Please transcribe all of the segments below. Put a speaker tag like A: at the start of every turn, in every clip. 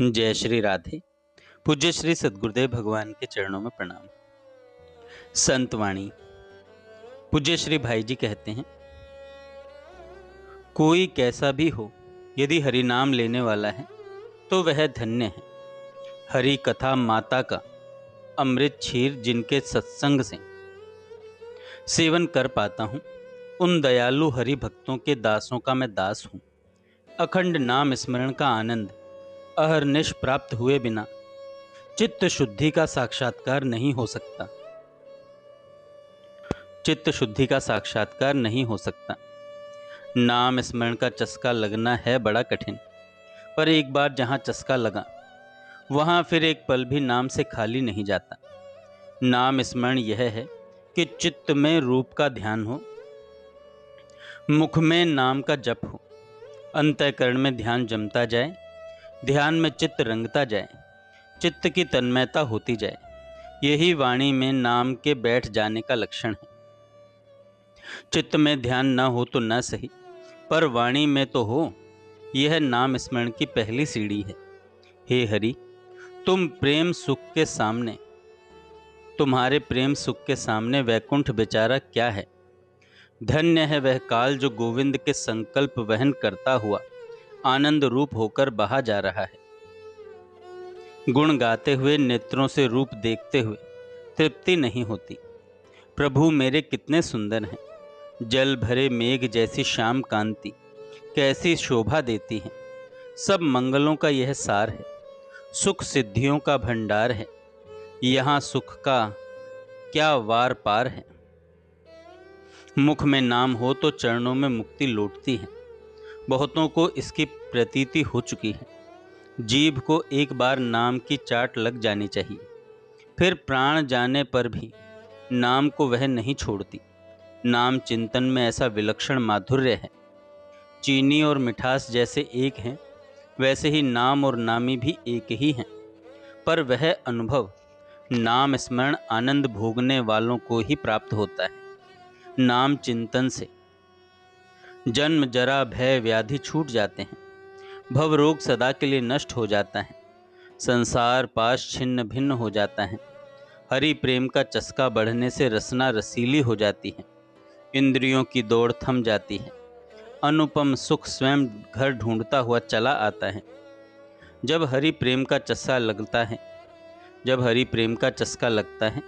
A: जय श्री राधे। पूज्य श्री सद्गुरुदेव भगवान के चरणों में प्रणाम। संत वाणी। पूज्य श्री भाई जी कहते हैं, कोई कैसा भी हो, यदि हरि नाम लेने वाला है तो वह धन्य है। हरि कथा माता का अमृत क्षीर जिनके सत्संग से सेवन कर पाता हूँ, उन दयालु हरि भक्तों के दासों का मैं दास हूँ। अखंड नाम स्मरण का आनंद अहर्निश प्राप्त हुए बिना चित्त शुद्धि का साक्षात्कार नहीं हो सकता। चित्त शुद्धि का साक्षात्कार नहीं हो सकता। नाम स्मरण का चस्का लगना है बड़ा कठिन, पर एक बार जहाँ चस्का लगा वहाँ फिर एक पल भी नाम से खाली नहीं जाता। नाम स्मरण यह है कि चित्त में रूप का ध्यान हो, मुख में नाम का जप हो, अंतःकरण में ध्यान जमता जाए, ध्यान में चित्त रंगता जाए, चित्त की तन्मयता होती जाए। यही वाणी में नाम के बैठ जाने का लक्षण है। चित्त में ध्यान न हो तो न सही, पर वाणी में तो हो। यह नाम स्मरण की पहली सीढ़ी है। हे हरि, तुम प्रेम सुख के सामने, तुम्हारे प्रेम सुख के सामने वैकुंठ बेचारा क्या है। धन्य है वह काल जो गोविंद के संकल्प वहन करता हुआ आनंद रूप होकर बहा जा रहा है। गुण गाते हुए, नेत्रों से रूप देखते हुए तृप्ति नहीं होती। प्रभु मेरे कितने सुंदर हैं। जल भरे मेघ जैसी श्याम कांति कैसी शोभा देती है। सब मंगलों का यह सार है, सुख सिद्धियों का भंडार है। यहाँ सुख का क्या वार पार है। मुख में नाम हो तो चरणों में मुक्ति लौटती है। बहुतों को इसकी प्रतीति हो चुकी है। जीभ को एक बार नाम की चाट लग जानी चाहिए, फिर प्राण जाने पर भी नाम को वह नहीं छोड़ती। नाम चिंतन में ऐसा विलक्षण माधुर्य है। चीनी और मिठास जैसे एक हैं, वैसे ही नाम और नामी भी एक ही हैं, पर वह अनुभव नाम स्मरण आनंद भोगने वालों को ही प्राप्त होता है। नाम चिंतन से जन्म जरा भय व्याधि छूट जाते हैं। भव रोग सदा के लिए नष्ट हो जाता है। संसार पाश छिन्न भिन्न हो जाता है। हरि प्रेम का चस्का बढ़ने से रसना रसीली हो जाती है। इंद्रियों की दौड़ थम जाती है। अनुपम सुख स्वयं घर ढूंढता हुआ चला आता है। जब हरि प्रेम का चस्का लगता है, जब हरि प्रेम का चस्का लगता है,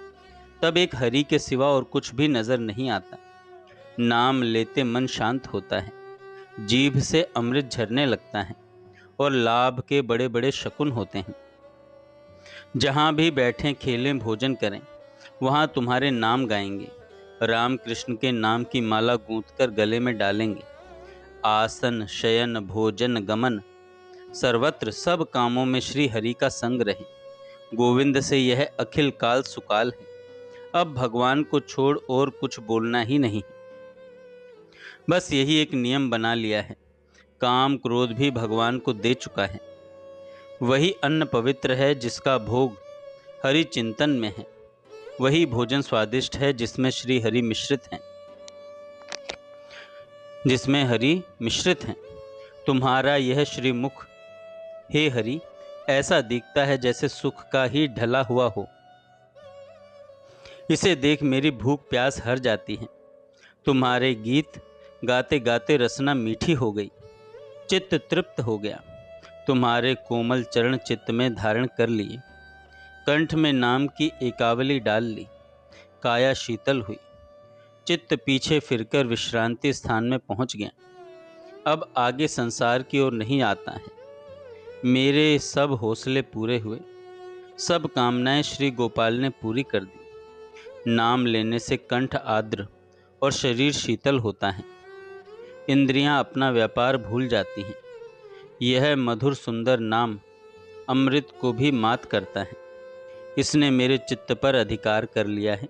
A: तब एक हरि के सिवा और कुछ भी नजर नहीं आता। नाम लेते मन शांत होता है, जीभ से अमृत झरने लगता है और लाभ के बड़े बड़े शकुन होते हैं। जहाँ भी बैठें, खेलें, भोजन करें, वहाँ तुम्हारे नाम गाएंगे। राम कृष्ण के नाम की माला गूंथकर गले में डालेंगे। आसन शयन भोजन गमन सर्वत्र सब कामों में श्री हरि का संग रहे। गोविंद से यह अखिल काल सुकाल है। अब भगवान को छोड़ और कुछ बोलना ही नहीं। बस यही एक नियम बना लिया है। काम क्रोध भी भगवान को दे चुका है। वही अन्न पवित्र है जिसका भोग हरि चिंतन में है। वही भोजन स्वादिष्ट है जिसमें श्री हरि मिश्रित हैं, जिसमें हरि मिश्रित हैं। तुम्हारा यह श्रीमुख हे हरि ऐसा दिखता है जैसे सुख का ही ढला हुआ हो। इसे देख मेरी भूख प्यास हर जाती है। तुम्हारे गीत गाते गाते रसना मीठी हो गई, चित्त तृप्त हो गया। तुम्हारे कोमल चरण चित्त में धारण कर लिए। कंठ में नाम की एकावली डाल ली। काया शीतल हुई, चित्त पीछे फिरकर विश्रांति स्थान में पहुंच गया। अब आगे संसार की ओर नहीं आता है। मेरे सब हौसले पूरे हुए, सब कामनाएं श्री गोपाल ने पूरी कर दी। नाम लेने से कंठ आर्द्र और शरीर शीतल होता है। इंद्रियां अपना व्यापार भूल जाती हैं। यह मधुर सुंदर नाम अमृत को भी मात करता है। इसने मेरे चित्त पर अधिकार कर लिया है।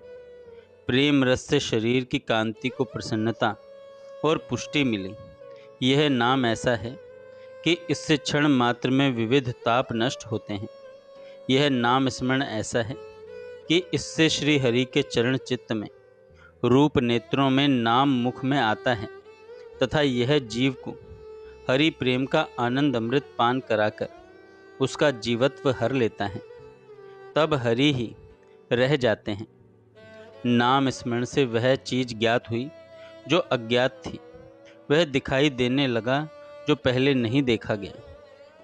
A: प्रेम रस से शरीर की कांति को प्रसन्नता और पुष्टि मिली। यह नाम ऐसा है कि इससे क्षण मात्र में विविध ताप नष्ट होते हैं। यह नाम स्मरण ऐसा है कि इससे श्री हरि के चरण चित्त में, रूप नेत्रों में, नाम मुख में आता है तथा यह जीव को हरि प्रेम का आनंद अमृत पान कराकर उसका जीवत्व हर लेता है, तब हरि ही रह जाते हैं। नाम स्मरण से वह चीज ज्ञात हुई जो अज्ञात थी, वह दिखाई देने लगा जो पहले नहीं देखा गया,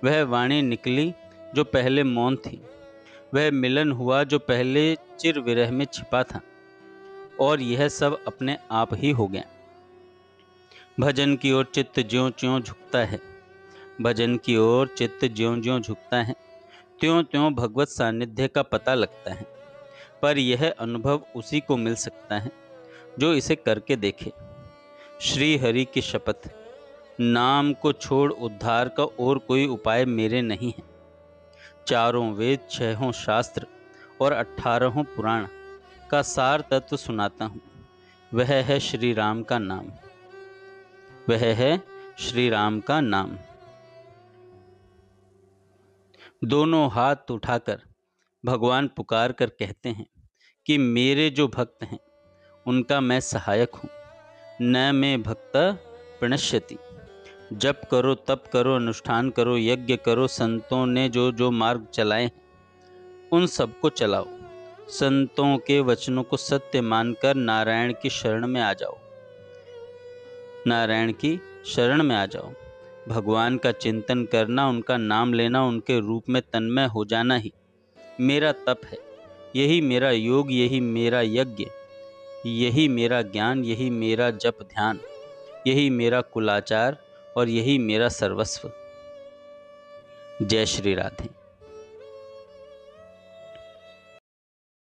A: वह वाणी निकली जो पहले मौन थी, वह मिलन हुआ जो पहले चिर विरह में छिपा था, और यह सब अपने आप ही हो गया। भजन की ओर चित्त ज्यों ज्यों झुकता है, भजन की ओर चित्त ज्यों ज्यों झुकता है, त्यों त्यों भगवत सानिध्य का पता लगता है। पर यह अनुभव उसी को मिल सकता है जो इसे करके देखे। श्री हरि की शपथ, नाम को छोड़ उद्धार का और कोई उपाय मेरे नहीं है। चारों वेद, 6 शास्त्र और 18 पुराण का सार तत्व सुनाता हूँ। वह है श्री राम का नाम, वह है श्री राम का नाम। दोनों हाथ उठाकर भगवान पुकार कर कहते हैं कि मेरे जो भक्त हैं उनका मैं सहायक हूँ। न में भक्त प्रणश्यति। जप करो, तप करो, अनुष्ठान करो, यज्ञ करो, संतों ने जो जो मार्ग चलाए हैं उन सबको चलाओ। संतों के वचनों को सत्य मानकर नारायण की शरण में आ जाओ, नारायण की शरण में आ जाओ। भगवान का चिंतन करना, उनका नाम लेना, उनके रूप में तन्मय हो जाना ही मेरा तप है। यही मेरा योग, यही मेरा यज्ञ, यही मेरा ज्ञान, यही मेरा जप ध्यान, यही मेरा कुलाचार और यही मेरा सर्वस्व। जय श्री राधे।